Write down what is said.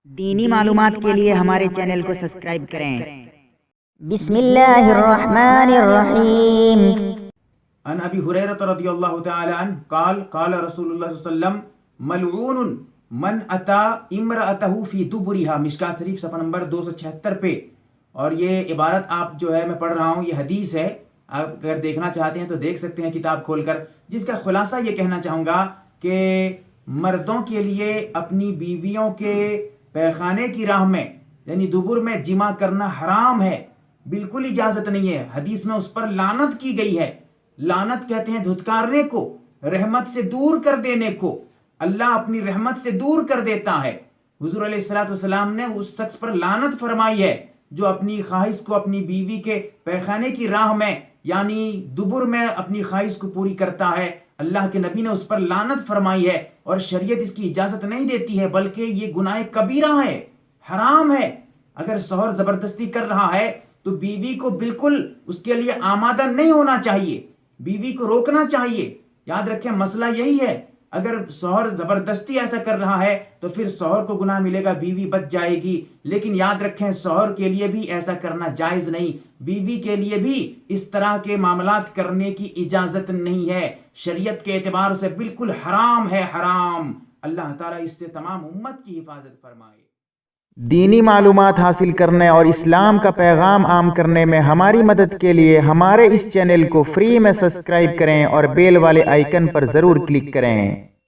دینی معلومات کے لیے ہمارے چینل کو سبسکرائب کریں۔ بسم اللہ الرحمن الرحیم۔ عن ابی ہریرہ رضی اللہ تعالی عنہ قال قال رسول اللہ صلی اللہ علیہ وسلم ملعون من اتا امرأتہ فی دبرها، مشکات شریف صفحہ نمبر 276 پہ۔ اور یہ عبارت آپ جو ہے میں پڑھ رہا ہوں، یہ حدیث ہے، آپ اگر دیکھنا چاہتے ہیں تو دیکھ سکتے ہیں کتاب کھول کر، جس کا خلاصہ یہ کہنا چاہوں گا کہ مردوں کے لیے اپنی بیویوں کے پیخانے کی راہ میں یعنی دبر میں جمع کرنا حرام ہے، بالکل اجازت نہیں ہے۔ حدیث میں اس پر لعنت کی گئی ہے۔ لعنت کہتے ہیں دھتکارنے کو، رحمت سے دور کر دینے کو۔ اللہ اپنی رحمت سے دور کر دیتا ہے۔ حضور علیہ الصلوۃ والسلام نے اس شخص پر لعنت فرمائی ہے جو اپنی خواہش کو اپنی بیوی کے پیخانے کی راہ میں یعنی دبر میں اپنی خواہش کو پوری کرتا ہے۔ اللہ کے نبی نے اس پر لعنت فرمائی ہے، اور شریعت اس کی اجازت نہیں دیتی ہے، بلکہ یہ گناہ کبیرہ ہے، حرام ہے۔ اگر شوہر زبردستی کر رہا ہے تو بیوی کو بالکل اس کے لیے آمادہ نہیں ہونا چاہیے، بیوی کو روکنا چاہیے۔ یاد رکھیں مسئلہ یہی ہے، اگر شوہر زبردستی ایسا کر رہا ہے تو پھر شوہر کو گناہ ملے گا، بیوی بچ جائے گی۔ لیکن یاد رکھیں شوہر کے لیے بھی ایسا کرنا جائز نہیں، بیوی کے لیے بھی اس طرح کے معاملات کرنے کی اجازت نہیں ہے، شریعت کے اعتبار سے بالکل حرام ہے، حرام۔ اللہ تعالیٰ اس سے تمام امت کی حفاظت فرمائے۔ دینی معلومات حاصل کرنے اور اسلام کا پیغام عام کرنے میں ہماری مدد کے لیے ہمارے اس چینل کو فری میں سبسکرائب کریں اور بیل والے آئیکن پر ضرور کلک کریں۔